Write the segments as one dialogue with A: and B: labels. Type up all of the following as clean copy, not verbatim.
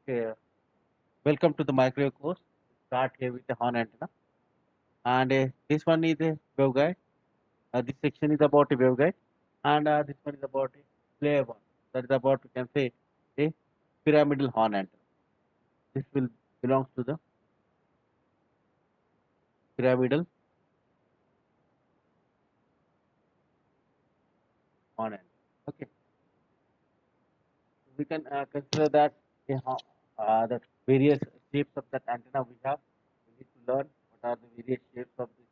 A: Okay, welcome to the microwave course. Start here with the horn antenna, and this one is a waveguide. This section is about a waveguide, and this one is about a player one. That is about we can say a pyramidal horn antenna. This will belongs to the pyramidal horn antenna. Okay, we can consider that that various shapes of that antenna we have. We need to learn what are the various shapes of this.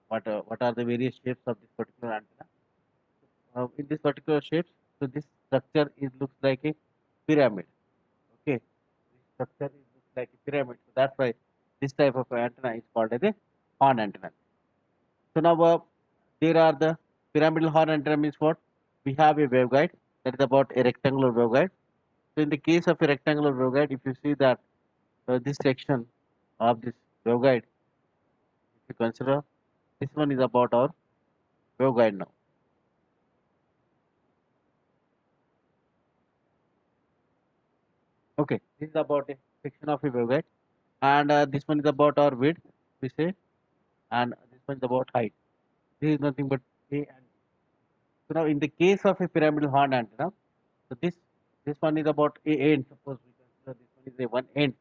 A: What are the various shapes of this particular antenna? In this particular shape, so this structure is looks like a pyramid. Okay, this structure is looks like a pyramid. So that's why this type of antenna is called as a horn antenna. So now there are the pyramidal horn antenna means what? We have a waveguide that is about a rectangular waveguide. So in the case of a rectangular waveguide, if you see that this section of this waveguide, if you consider this one is about our waveguide now. Okay, this is about a section of a waveguide, and this one is about our width, we say, and this one is about height. This is nothing but A and B. So now, in the case of a pyramidal horn antenna, so this one is about a end. Suppose we consider this one is a one end.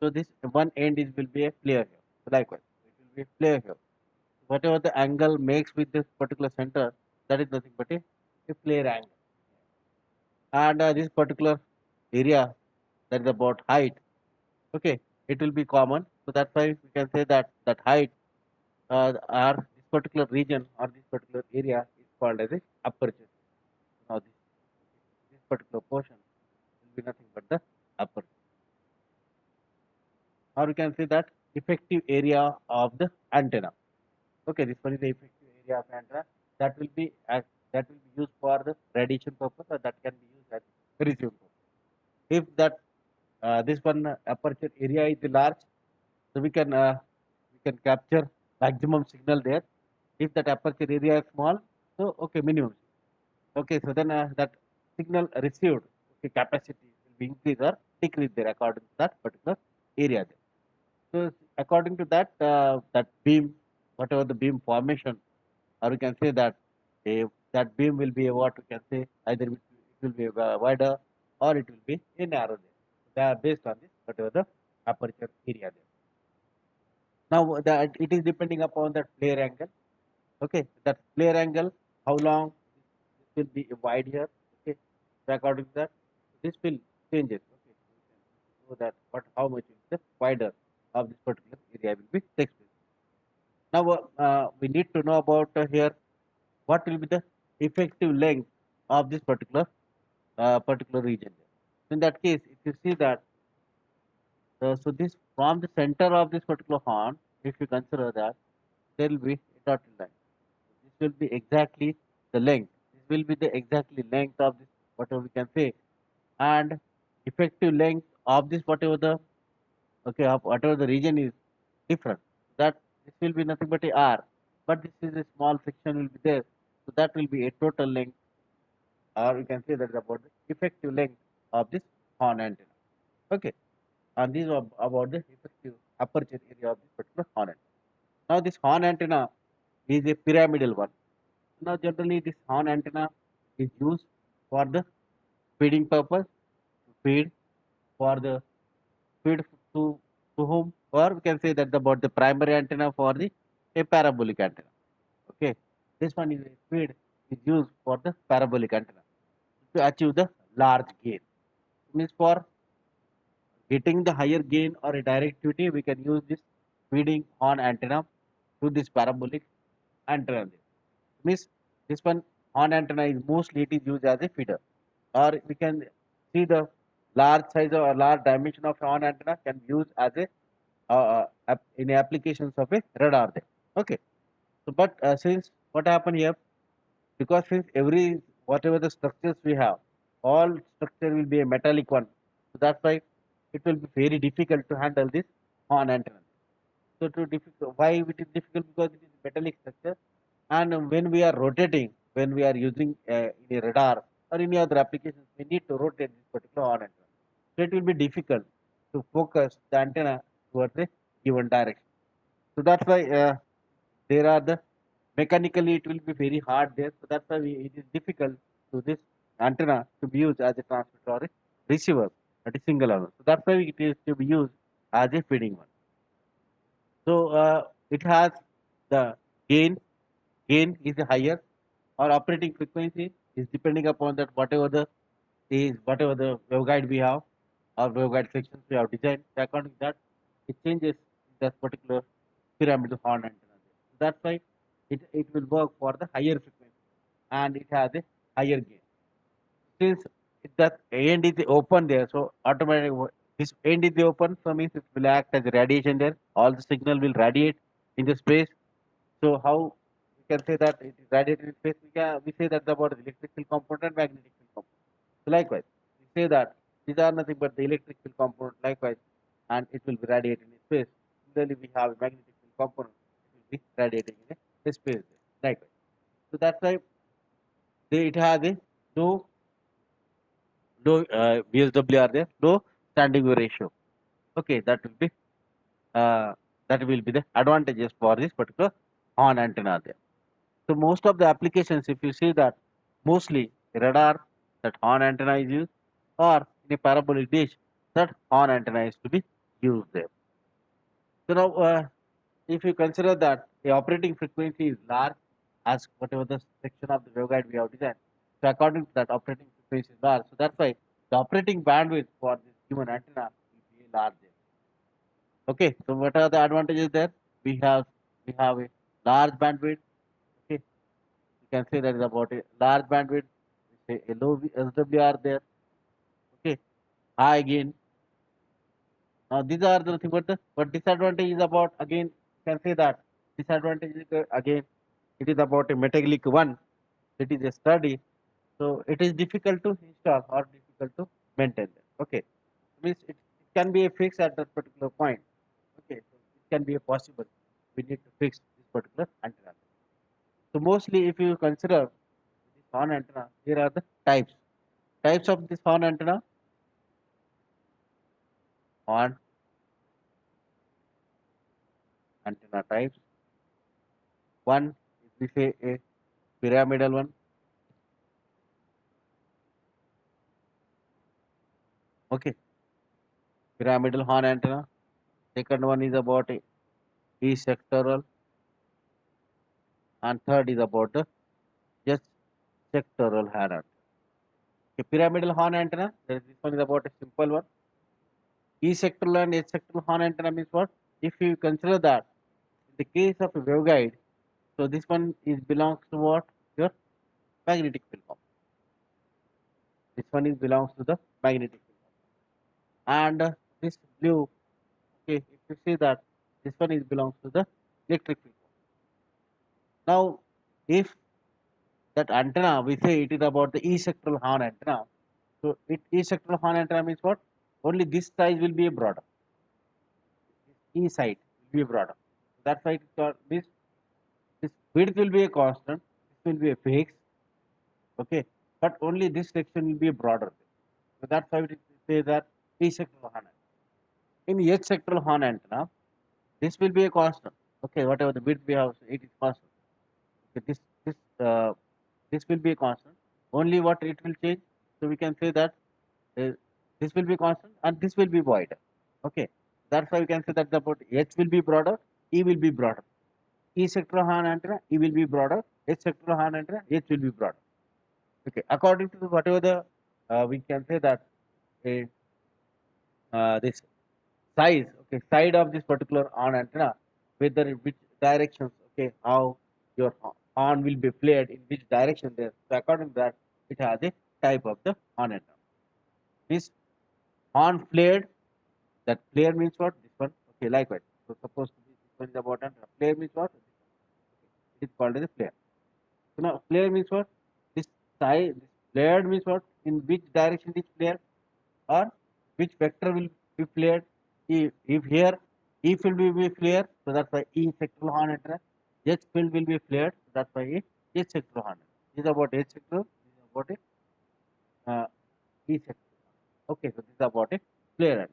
A: So this one end is will be a flare here. So likewise, it will be a flare here. Whatever the angle makes with this particular center, that is nothing but a flare angle. And this particular area, that is about height. Okay, it will be common. So that's why we can say that height or this particular region or this particular area is called as a aperture. Now this particular portion will be nothing but the aperture. Or we can say that effective area of the antenna. Okay, this one is the effective area of antenna that will be used for the radiation purpose, or that can be used as receiving purpose. If that this one aperture area is large, so we can capture maximum signal there. If that aperture area is small, so okay, minimum. Okay, so then that signal received, okay, capacity will be increased or decreased there according to that particular area there. So according to that, that beam, whatever the beam formation, or we can say that that beam will be what we can say, either it will be wider or it will be a narrow there. They are based on this whatever the aperture area there. Now that it is depending upon that flare angle. Okay, that flare angle, how long this will be wide here. Okay, so according to that, this will changes. Okay, so that what how much is the wider of this particular area will be takes place. Now we need to know about here what will be the effective length of this particular region. In that case, if you see that, so this from the center of this particular horn, if you consider that, there will be a dotted line. This will be exactly the length. This will be the exactly length of this whatever we can say, and effective length of this whatever the okay of whatever the region is different. That this will be nothing but a R, but this is a small section will be there, so that will be a total length, or you can say that is about the effective length of this horn antenna. Okay, and this is about the effective aperture area of this particular horn antenna. Now this horn antenna is a pyramidal one. Now generally this horn antenna is used for the feeding purpose, to feed for the feed to whom, or we can say that about the primary antenna for the a parabolic antenna. Okay, this one is a feed is used for the parabolic antenna to achieve the large gain. Means for getting the higher gain or a directivity, we can use this feeding horn antenna to this parabolic antenna. Means this one horn antenna is mostly it is used as a feeder, or we can see the large size or large dimension of horn antenna can be used as a in applications of a radar there. Okay, so but since what happened here, because since every whatever the structures we have, all structure will be a metallic one, so that's why it will be very difficult to handle this horn antenna. So to difficult, why it is difficult? Because it is metallic structure, and when we are rotating, when we are using in a radar or any other applications, we need to rotate this particular horn antenna. So it will be difficult to focus the antenna towards a given direction. So that's why there are the mechanically it will be very hard there. So that's why it is difficult to this antenna to be used as a transmitter or a receiver at a single level. So that's why it is to be used as a feeding one. So it has the gain. Gain is higher, or operating frequency is depending upon that whatever the waveguide we have or waveguide sections we have designed. So according to that, it changes that particular pyramidal horn antenna. So that's why it will work for the higher frequency and it has a higher gain. Since that end is open there, so automatically this end is open, so means it will act as a radiation there. All the signal will radiate in the space. So how we can say that it is radiated in space? We say that about the electric field component and magnetic field component. So likewise, we say that these are nothing but the electric field component likewise, and it will be radiating in space. Similarly, we have a magnetic field component, it will be radiating in a space there. Likewise. So that's why it has a no VSWR there, low standing wave ratio. Okay, uh, that will be the advantages for this particular horn antenna there. So most of the applications, if you see that, mostly radar, that horn antenna is used, or in a parabolic dish, that horn antenna is to be used there. So now, if you consider that the operating frequency is large, as whatever the section of the waveguide we have designed, so according to that operating frequency is large. So that's why the operating bandwidth for this human antenna will be large there. Okay, so what are the advantages there? We have a large bandwidth. Okay, you can say that is about a large bandwidth. We say a low SWR there. Okay, high gain. Now these are the thing, but disadvantage is about, again you can say that disadvantage is again it is about a metallic one. It is a sturdy, so it is difficult to install or difficult to maintain. Okay, means it can be a fix at that particular point. Okay, so it can be a possible. We need to fix this particular antenna. So mostly, if you consider this horn antenna, here are the types. Types of this horn antenna. Horn antenna types. One is we say a pyramidal one. Okay, pyramidal horn antenna. Second one is about a E-sectoral, and third is about the just sectoral horn antenna. A pyramidal horn antenna. This one is about a simple one. E-sectoral and H-sectoral horn antenna means what? If you consider that in the case of a waveguide, so this one is belongs to what? Your magnetic field component. This one is belongs to the magnetic field component. And this blue, okay, if you see that this one is belongs to the electric field component. Now, if that antenna we say it is about the E-sectoral horn antenna, so E-sectoral horn antenna means what? Only this size will be a broader. This E side will be broader. That's why it is called this width will be a constant, this will be a fixed, okay, but only this section will be broader. So that's why we say that P sectoral horn antenna. In H sectoral horn antenna, this will be a constant. Okay, whatever the width we have, it is constant. Okay, this will be a constant. Only what it will change. So we can say that uh, this will be constant and this will be wider. Okay, that's why we can say that about H will be broader, E will be broader. E sectoral horn antenna, E will be broader. H sectoral horn antenna, H will be broader. Okay, according to whatever the we can say that a this size, okay, side of this particular horn antenna, whether in which directions, okay, how your horn will be played in which direction there. So according to that, it has a type of the horn antenna. This horn flared, that flare means what? This one, okay, likewise. So suppose this one is about antenna. Flare means what? Okay, it is called as a flare. So now flare means what? This side, this flared means what? In which direction it is flared, or which vector will be flared. If here E field will be flared, so that's why E sectoral horn antenna. H field will be flared, so that's why H sectoral horn antenna. This is about H sectoral, this is about E sectoral. Okay, so this is about a flare antenna.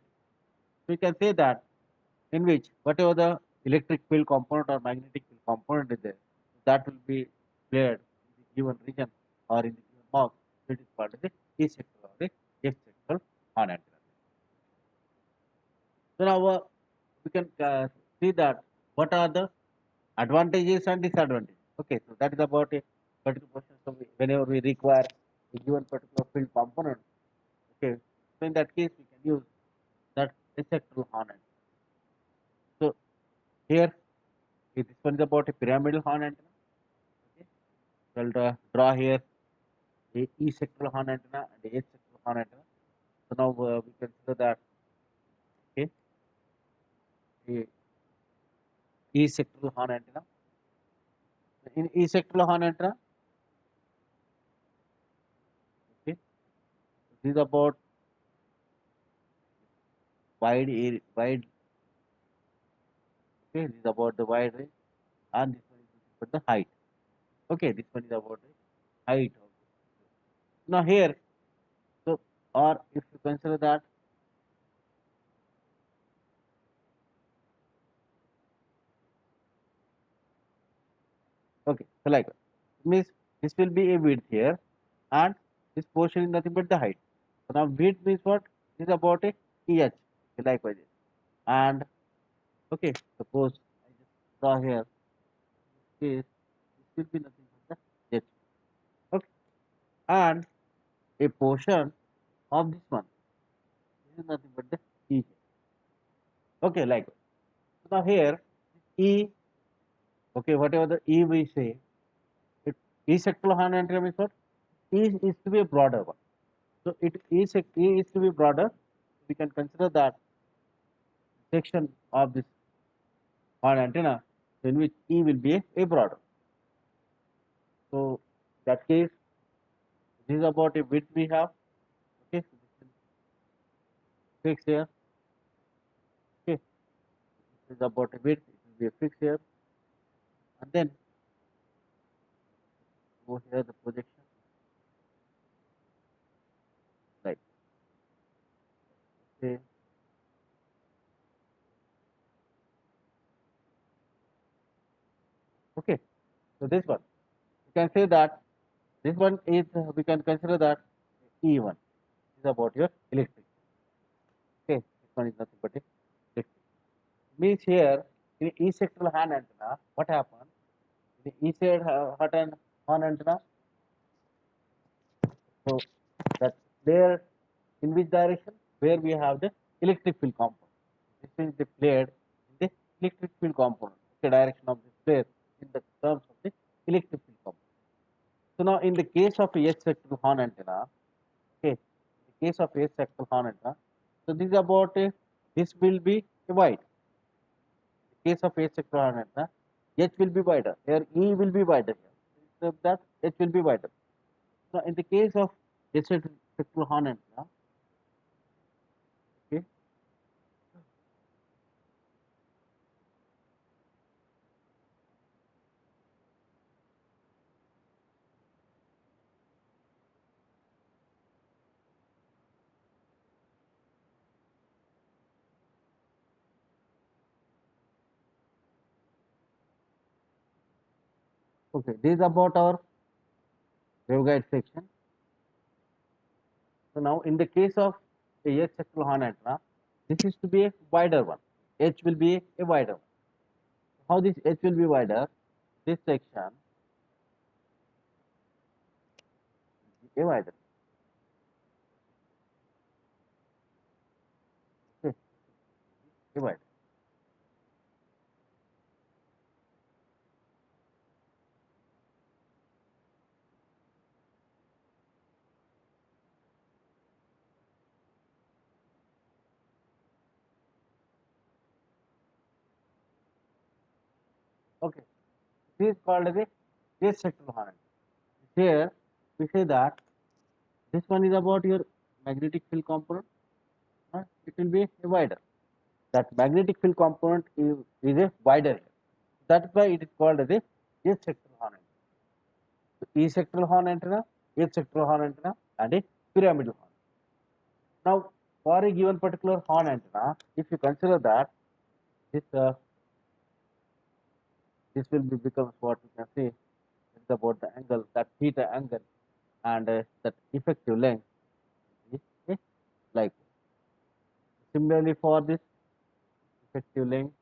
A: So you can say that in which whatever the electric field component or magnetic field component is there, that will be flared in the given region or in the given mark. It is called as a E sectoral or a F sectoral horn antenna. So now we can see that what are the advantages and disadvantages. Okay, so that is about a particular question. So whenever we require a given particular field component, okay, so in that case we can use that a sectoral horn antenna. So here this one is about a pyramidal horn antenna. Okay, we'll draw here a E sectoral horn antenna and a H sectoral horn antenna. So now we consider that okay, a E sectoral horn antenna. In E sectoral horn antenna, okay, this is about wide. Okay, this is about the wide range, and this one is about the height. Okay, this one is about the height of this. Now here, so or if you consider that, okay, so like means this will be a width here, and this portion is nothing but the height. So now width means what? This is about a EH, okay, likewise, and okay, suppose I just draw here this, this will be nothing but the H, okay, and a portion of this one, this is nothing but the E here, okay, likewise. So now here E, okay, whatever the E we say, it E sectoral horn antenna means what? E is to be a broader one. So E is to be broader. We can consider that section of this horn antenna in which E will be a broader. So that case, this is about a width we have. Okay, so this is fixed here. Okay, this is about a width. It will be a fixed here, and then go here the projection like say okay. So this one you can say that this one is we can consider that E1 is about your electric. Okay, this one is nothing but a electric. Means here in E sectoral horn antenna, what happens? In the E sectoral horn antenna, so that there in which direction? Where we have the electric field component. This is the flared in the electric field component. The direction of the flare in the terms of the electric field component. So now in the case of a S sectoral horn antenna, okay, in the case of S sectoral horn antenna, so this is about a, this will be wide. In the case of S sectoral horn antenna, H will be wider. Here E will be wider here. Instead of that, H will be wider. Now in the case of S sectoral horn antenna, okay, okay, this is about our waveguide section. So now in the case of a S sectoral horn antenna, this is to be a wider one. H will be a wider one. How this H will be wider? This section will be a wider. Okay, a wider. Okay, this is called as a S sectoral horn antenna. Here we say that this one is about your magnetic field component. It will be a wider. That magnetic field component is a wider here. That's why it is called as a S sectoral horn antenna. So E sectoral horn antenna, H sectoral horn antenna, and a pyramidal horn. Now, for a given particular horn antenna, if you consider that this this will be becomes what you can say is about the angle, that theta angle, and that effective length is like similarly for this effective length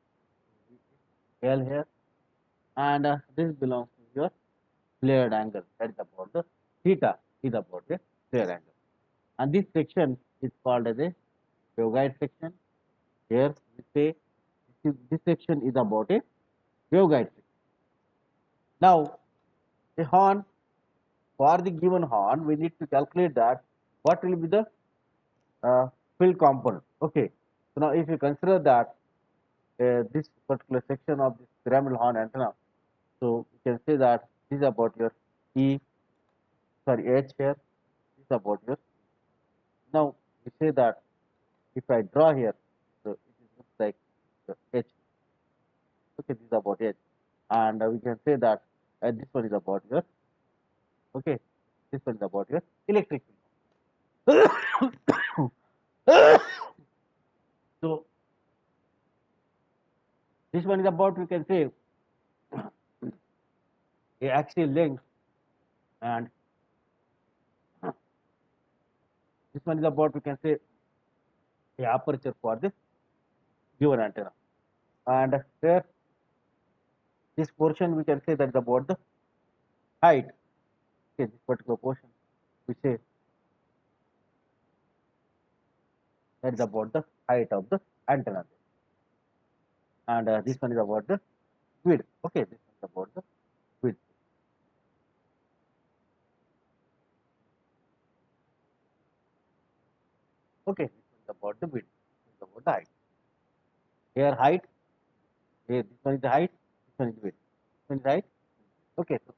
A: L here, and this belongs to your flared angle, that is about the theta is about the flared angle, and this section is called as a waveguide section. Here we say this section is about a waveguide section. Now, the horn, for the given horn, we need to calculate that what will be the field component. Okay. So now, if you consider that this particular section of this pyramidal horn antenna, so you can say that this is about your E, sorry, H here. This is about your. Now we say that if I draw here, so it looks like the H. Okay, this is about H, and we can say that this one is about your. Okay, this one is about your electric field. So this one is about, we can say, a axial length, and this one is about, we can say, a aperture for this given antenna. And here this portion we can say that is about the height. Okay, this particular portion we say that is about the height of the antenna, and this one is about the width. Okay, this one is about the width. Okay, this one is about the width. This is about the height. Here height. Here this one is the height. This one is the width. This one is height. Okay, so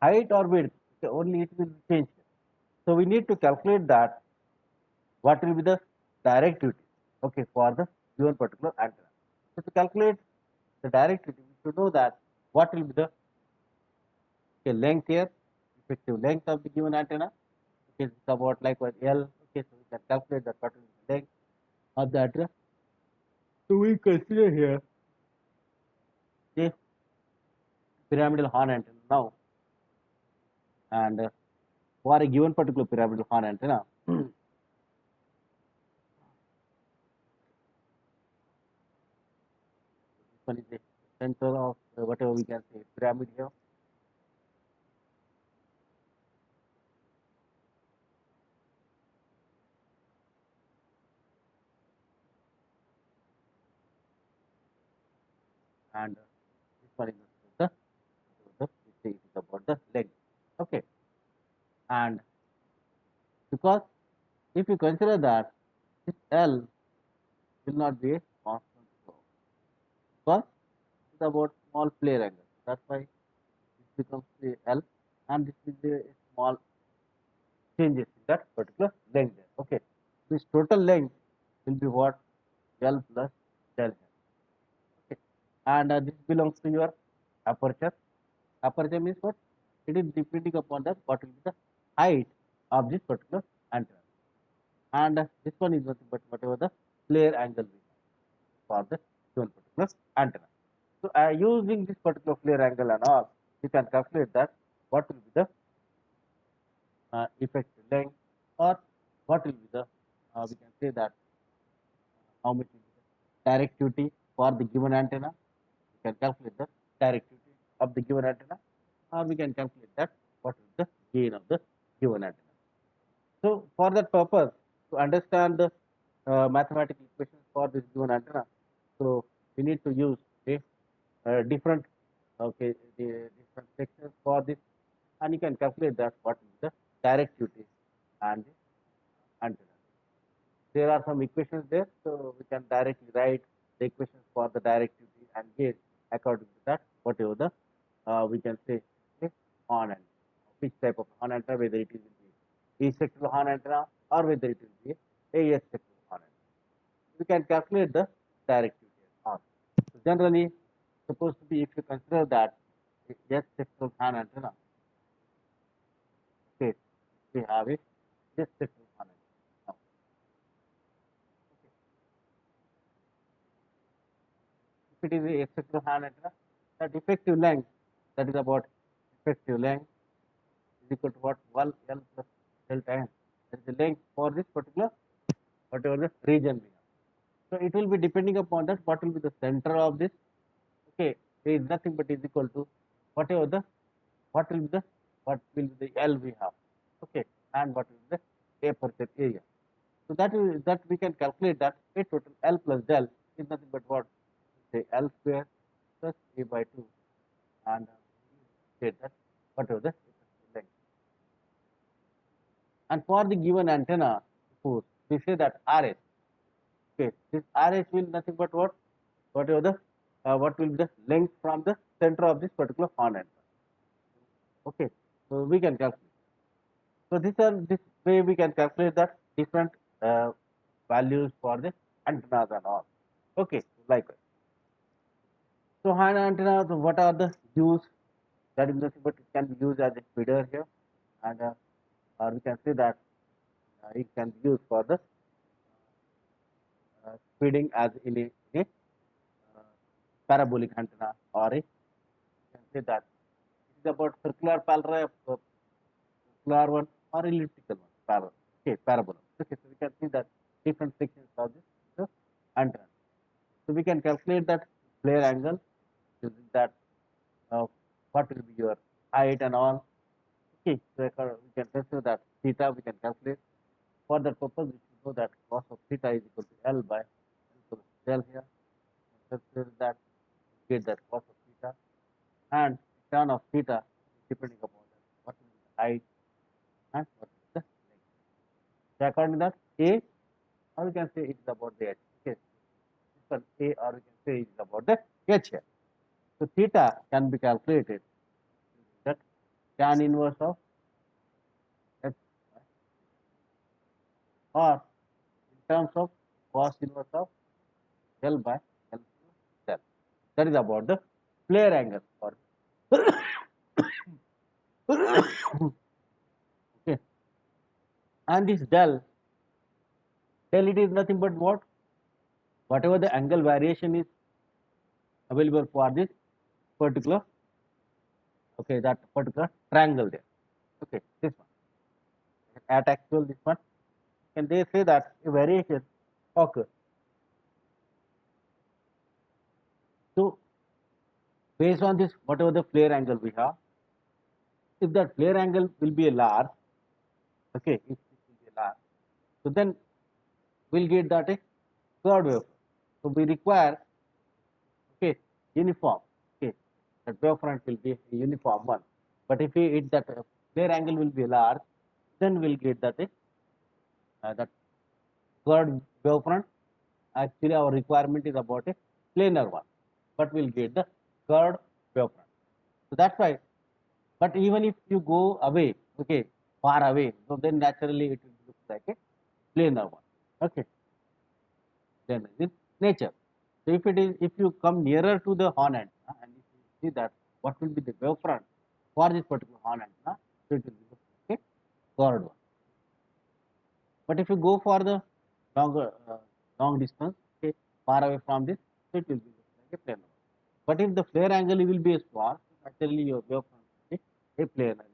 A: height or width, okay, only it will change. So we need to calculate that what will be the directivity, okay, for the given particular antenna. So to calculate the directivity, we should know that what will be the, okay, length here, effective length of the given antenna. Okay, it's about likewise L. Okay, so we can calculate that what will be the length of the antenna. So we consider here the pyramidal horn antenna now, and for a given particular pyramidal horn antenna, this one is the center of whatever we can say pyramid here. And this one is the it is about the length. Okay, and because if you consider that this L will not be a constant flow, because it is about small flare angle. That's why this becomes the L, and this is a small changes in that particular length there. Okay, this total length will be what, L plus del L. Okay, and this belongs to your aperture. Aperture means what? It is depending upon that what will be the height of this particular antenna, and this one is nothing but whatever the flare angle we have for the given particular antenna. So using this particular flare angle and all, you can calculate that what will be the effective length, or what will be the, we can say that how much will be the directivity for the given antenna. We can calculate the directivity of the given antenna, or we can calculate that what is the gain of the given antenna. So for that purpose, to understand the mathematical equations for this given antenna, so we need to use a different, okay, the different sections for this, and you can calculate that what is the directivity and the antenna. There are some equations there, so we can directly write the equations for the directivity and gain according to that, whatever the we can say okay, horn antenna, which type of horn antenna, whether it is E sectoral horn antenna or whether it will be a S sectoral horn antenna. We can calculate the directivity horn. So generally, supposed to be, if you consider that S sectoral horn antenna, okay, we have it S sectoral horn antenna. Now, it is a spectral Hahn antenna, that effective length, that is about effective length is equal to what? 1 L plus delta n. That is the length for this particular whatever the region we have. So it will be depending upon that what will be the center of this. Okay, there is nothing but is equal to whatever the what will be the L we have. Okay, and what is the aperture area. So that we can calculate that A total L plus del is nothing but what? Say L square plus A by 2, and state that whatever the length. And for the given antenna, suppose we say that RH. Okay, this RH will nothing but what? Whatever the what will be the length from the center of this particular horn antenna. Okay, so we can calculate. So this way we can calculate that different values for the antennas and all. Okay, likewise. So horn antenna, so what are the use? That is nothing but it can be used as a feeder here, and or we can say that it can be used for the feeding as in a parabolic antenna, or a you can say that it is about circular circular one or elliptical one, parabola. Okay, so we can see that different sections of this antenna. So we can calculate that flare angle using that what will be your height and all. Okay, so we can consider that theta we can calculate. For that purpose, we should know that cos of theta is equal to L by L plus del here. Consider that get that cos of theta, and tan of theta depending upon that what will be the height and what is the length. So according to that, A, or we can say it is about the H. Okay, this one A, or we can say it is about the H here. So theta can be calculated using that tan inverse of H, or in terms of cos inverse of L by L plus del. That is about the flare angle for okay. And this del it is nothing but what? Whatever the angle variation is available for this particular, okay, that particular triangle there. Okay, this one at actual this one, and they say that a variation occurs. So based on this, whatever the flare angle we have, if that flare angle will be a large, okay, if it will be a large, so then we'll get that a curved wave. So we require, okay, uniform, okay, that wavefront will be a uniform one. But if we hit that flare angle will be large, then we'll get that that curved wavefront. Actually, our requirement is about a planar one, but we'll get the curved wavefront. So that's why. But even if you go away, okay, far away, so then naturally it will look like a planar one. Okay, then in nature. So if you come nearer to the horn antenna and if you see that what will be the wavefront for this particular horn antenna, so it will be like a curved one. But if you go for the long distance, okay, far away from this, so it will be like a planar one. But if the flare angle will be small, naturally your wavefront will be a planar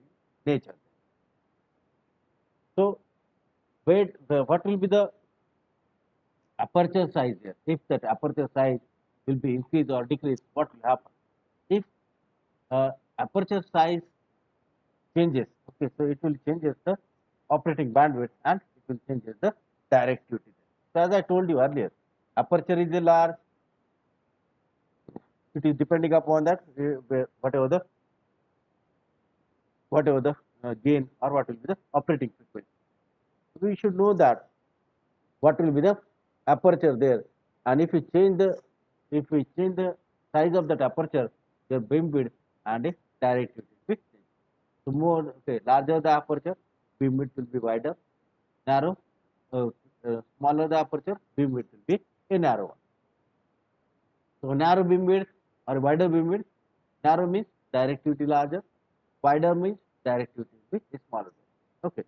A: in nature. So what will be the aperture size here? If that aperture size will be increased or decreased, what will happen? If aperture size changes, okay, so it will changes the operating bandwidth and it will changes the directivity. So as I told you earlier, aperture is a large, it is depending upon that whatever the gain or what will be the operating frequency. We should know that what will be the aperture there, and if we change the size of that aperture, your beam width and directivity will change. So more, okay, larger the aperture, beam width will be wider, narrow, smaller the aperture, beam width will be a narrow one. So narrow beam width or wider beam width, narrow means directivity larger, wider means directivity will be smaller. Okay,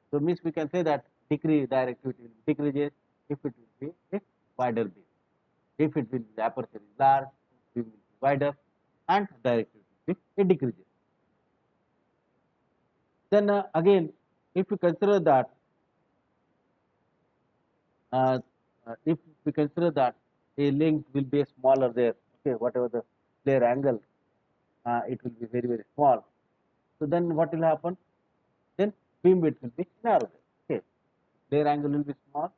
A: so means we can say that decrease directivity will decreases if it will be a wider beam. If it will be the aperture is large, beam will be wider, and directivity will be decreases. Then again, if we consider that, uh, if we consider that a length will be smaller there, okay, whatever the flare angle, it will be very very small. So then what will happen? Then beam width will be narrow. Okay, flare angle will be small.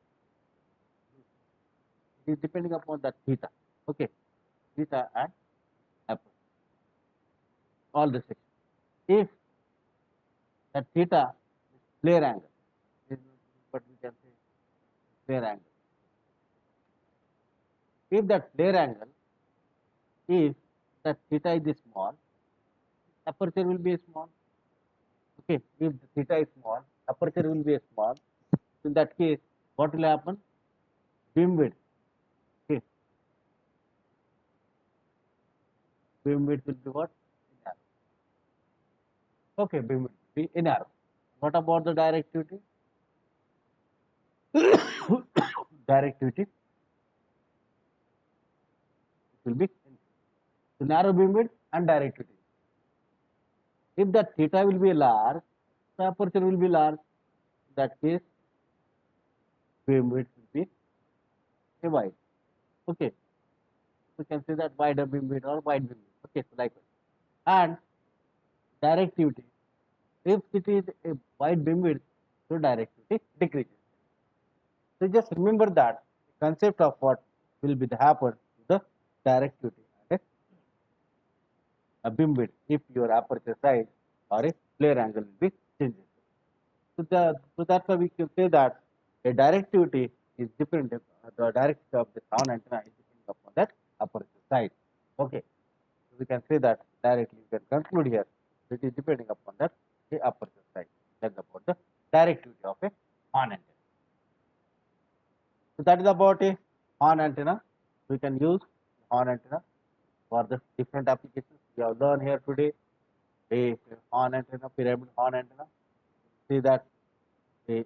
A: It is depending upon the theta. Okay, theta and aperture, all the sections. If the theta is flare angle, is what we can say flare angle. If that flare angle, if the theta is small, aperture will be small. Okay, if the theta is small, aperture will be small. In that case, what will happen? Beam width. Okay, beam width will be what? Narrow. Okay, beam width will be narrow. What about the directivity? Directivity will be so narrow beam width and directivity. If the theta will be large, the aperture will be large. In that case, beam width will be wide. Okay, we can say that wider beam width or wide beam width. Okay, so likewise. And directivity, if it is a wide beam width, so directivity decreases. So just remember that concept of what will be the happen to the directivity and a beam width if your aperture size or a flare angle will be changes. So that's why we can say that a directivity is dependent. The directivity of the sound antenna is depending upon that aperture size. Okay, so we can say that directly. We can conclude here. It is depending upon that the aperture size. That's about the directivity of a horn antenna. So that is about a horn antenna. We can use horn antenna for the different applications. We have learned here today a horn antenna, pyramid horn antenna. See that a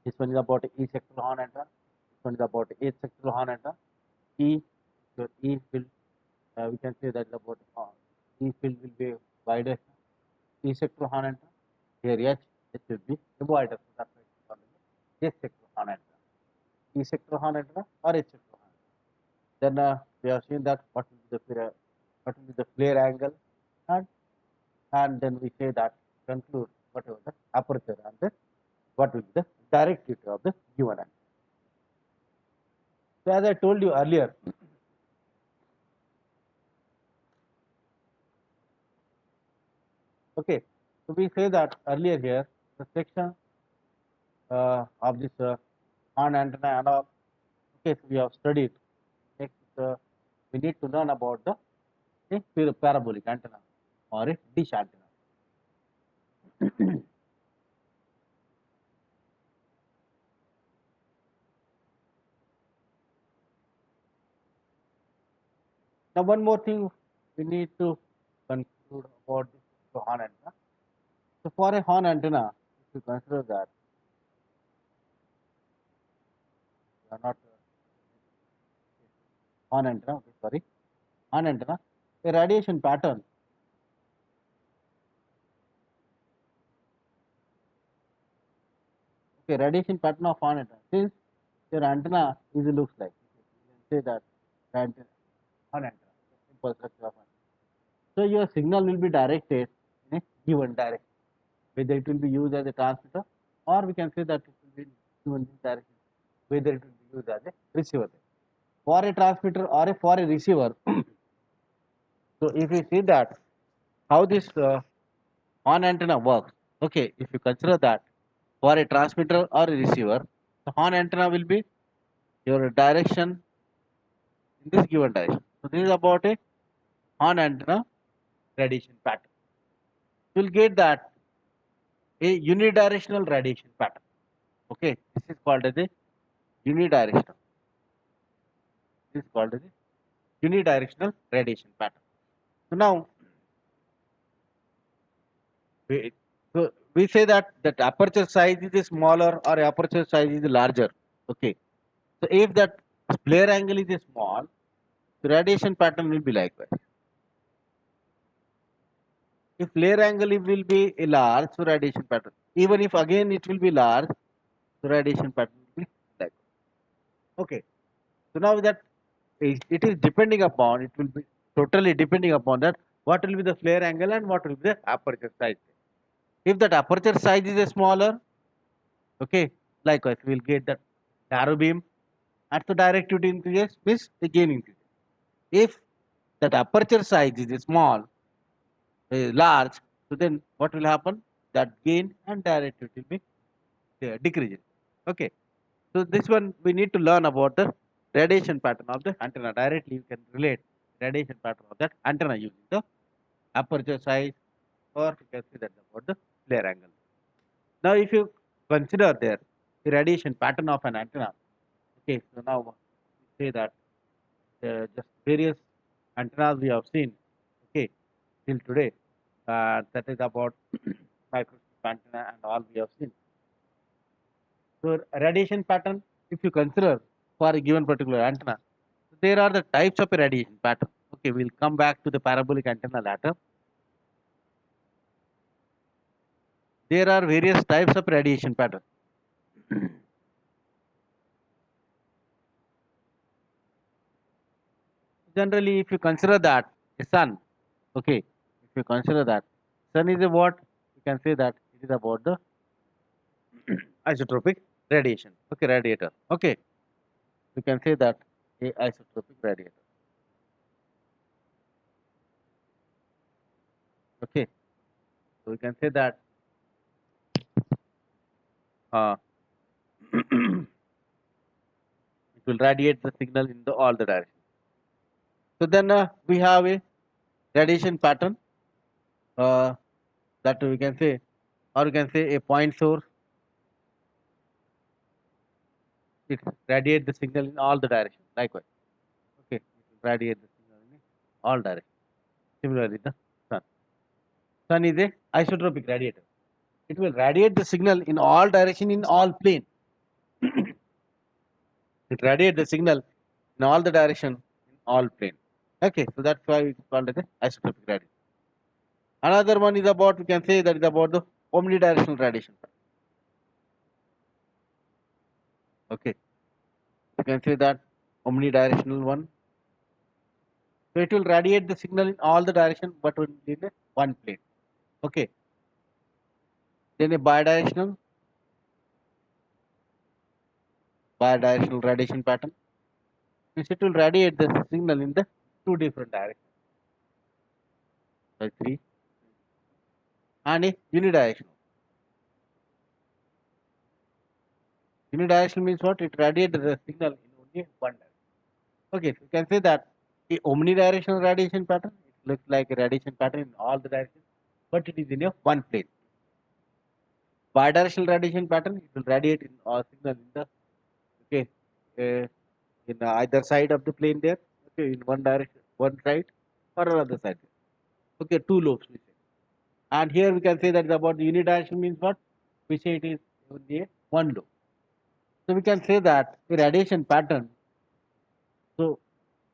A: this one is about E sectoral horn antenna. This one is about H sectoral horn antenna. E, your E field, we can say that about E field will be wider. E sectoral horn antenna. Here H will be wider. So that's why it's called H sectoral horn antenna. E sectoral horn antenna or H sectoral horn antenna. Then we have seen that what will be the flare angle, and then we say that conclude whatever the aperture and the what will be the directivity of the given angle. So as I told you earlier, okay, so we say that earlier here the section of this horn antenna and all. Okay, so we have studied. Next, we need to learn about the parabolic antenna or a dish antenna. Now, one more thing we need to conclude about this horn antenna. So, for a horn antenna, if you consider that you are not horn antenna, okay, sorry, horn antenna, a radiation pattern. Okay, radiation pattern of horn antenna. Since your antenna is looks like, you can say that antenna, horn antenna, simple structure of antenna. So, your signal will be directed in a given direction. Whether it will be used as a transmitter or we can say that it will be given this direction, whether it will be used as a receiver. For a transmitter or for a receiver, so if you see that how this horn antenna works, okay, if you consider that for a transmitter or a receiver, the horn antenna will be your direction in this given direction. So this is about a horn antenna radiation pattern. You will get that a unidirectional radiation pattern. Okay, this is called as a unidirectional. This is called as a unidirectional radiation pattern. So now we, so we say that aperture size is smaller or aperture size is larger. Okay. So if that flare angle is small, The radiation pattern will be likewise. If flare angle it will be a large, so radiation pattern. Even if again it will be large, so radiation pattern will be like. Okay. So now that it is depending upon, it will be totally depending upon that what will be the flare angle and what will be the aperture size. If that aperture size is a smaller, okay, likewise we will get that narrow beam and the directivity increases means the gain increases. If that aperture size is small, large, so then what will happen? That gain and directivity will be decreases. Okay. So this one we need to learn about the radiation pattern of the antenna. Directly you can relate radiation pattern of that antenna using the aperture size, or you can see that about the flare angle. Now if you consider there the radiation pattern of an antenna, okay, so now we say that just various antennas we have seen, okay, till today, that is about microscope antenna and all we have seen. So radiation pattern, if you consider for a given particular antenna, there are the types of a radiation pattern. Okay, we'll come back to the parabolic antenna later. There are various types of radiation pattern. Generally, if you consider that the sun, okay, if you consider that sun is a what, you can say that it is about the isotropic radiation. Okay, radiator. Okay, you can say that a isotropic radiator. Okay, so we can say that uh, it will radiate the signal in the all the directions. So then we have a radiation pattern that we can say, or we can say a point source. It radiates the signal in all the directions. Likewise, okay, it will radiate the signal in all directions. Similarly, the sun. Sun is a isotropic radiator. It will radiate the signal in all direction in all plane. It radiates the signal in all the direction in all plane. Okay, so that's why it's called as a isotropic radiation. Another one is about, we can say that is about the omnidirectional radiation. Okay, you can say that omnidirectional one. So it will radiate the signal in all the direction, but only in a one plane. Okay. Then a bidirectional radiation pattern. Means it will radiate the signal in the two different directions. Like three. And a unidirectional. Unidirectional means what? It radiates the signal in only one direction. Okay, so you can say that a omnidirectional radiation pattern, it looks like a radiation pattern in all the directions, but it is in a one plane. Bidirectional radiation pattern, it will radiate in signal in the, okay, uh, in either side of the plane there, okay, in one direction, one side or another side. Okay, two lobes we say. And here we can say that about the unidirectional means what? We say it is only a one lobe. So we can say that the radiation pattern. So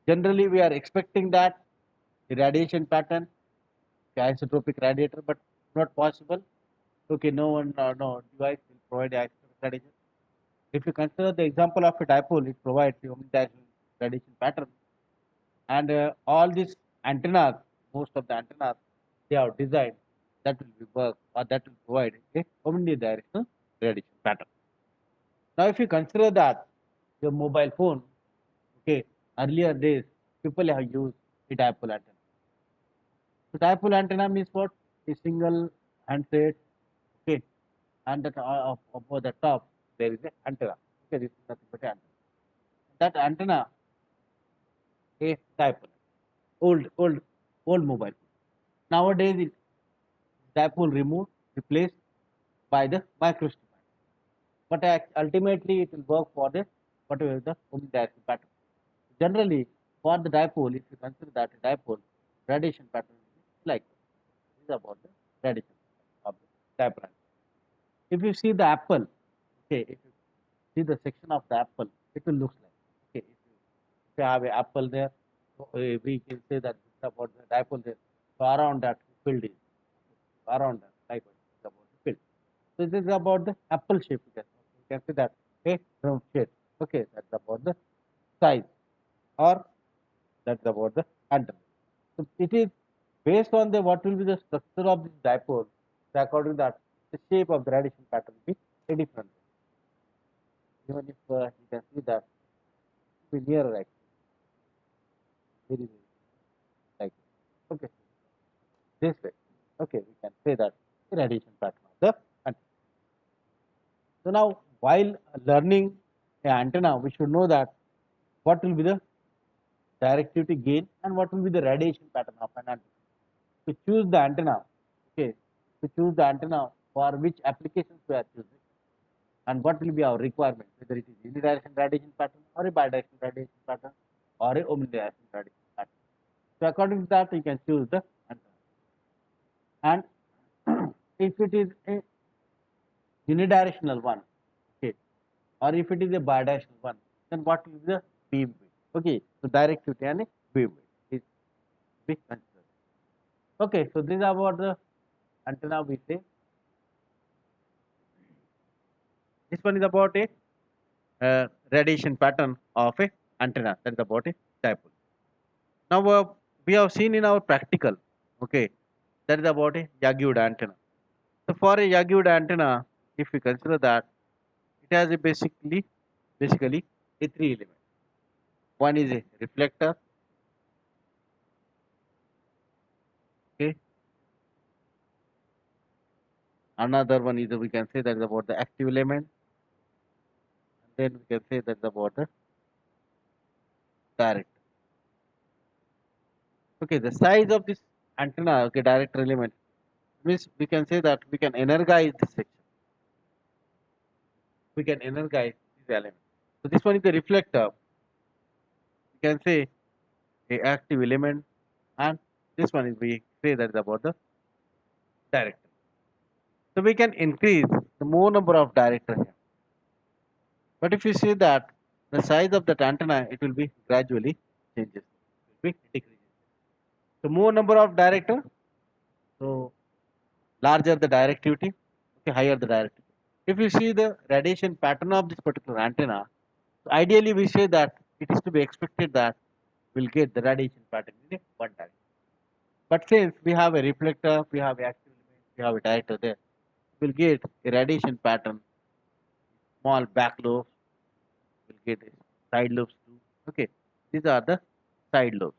A: generally we are expecting that the radiation pattern, the isotropic radiator, but not possible. Okay, no one, no device will provide the isotropic radiation. If you consider the example of a dipole, it provides the omnidirectional radiation pattern, and all these antennas, most of the antennas, they are designed that will be work or that will provide a omnidirectional radiation pattern. Now, if you consider that your mobile phone, okay, earlier days people have used a dipole antenna. So dipole antenna means what? A single handset, okay, and that above the top there is an antenna. Okay, this is nothing but an antenna. That antenna, a dipole, old mobile phone. Nowadays, it dipole removed, replaced by the microstrip. But ultimately, it will work for the whatever the omnidirectional pattern. Generally, for the dipole, if you consider that a dipole, radiation pattern is like this is about the radiation of the dipole. If you see the apple, okay, if you see the section of the apple, it will look like, okay, if you have an apple there, we can say that it's about the dipole there. So around that field is around that dipole is about the field. So this is about the apple shape. You can see that a round shape. Okay, that's about the size, or that's about the antenna. So it is based on the what will be the structure of this dipole. So according to that, the shape of the radiation pattern will be a different. Even if you can see that it will be nearer actually, very like okay this way. Okay, we can say that the radiation pattern of the antenna. So now while learning an antenna, we should know that what will be the directivity gain and what will be the radiation pattern of an antenna. To choose the antenna, okay, to choose the antenna for which applications we are choosing and what will be our requirement, whether it is unidirectional radiation pattern or a bidirectional radiation pattern or a omnidirectional radiation pattern. So according to that, you can choose the antenna. And if it is a unidirectional one, okay, or if it is a bidirectional one, then what will be the beam width? Okay, so directivity and a beam width is be considered. Okay, so this is about the antenna we say. This one is about a radiation pattern of a antenna. That is about a dipole. Now we have seen in our practical, okay, that is about a Yagi-Uda antenna. So for a Yagi-Uda antenna, if we consider that it has a basically a three elements. One is a reflector, okay. Another one is we can say that is about the active element, and then we can say that is about the director. Okay, the size of this antenna, okay, director element means we can say that we can energize this section. We can energize this element. So this one is the reflector. We can say a active element, and this one is we say that is about the director. So we can increase the more number of director here. But if you see that the size of that antenna, it will be gradually changes. It will be decreases. So more number of director, so larger the directivity, okay, higher the directivity. If you see the radiation pattern of this particular antenna, so ideally we say that it is to be expected that we'll get the radiation pattern in a one direction. But since we have a reflector, we have active element, we have a director there, we'll get a radiation pattern, small back lobes, we'll get a side lobes too. Okay, these are the side lobes.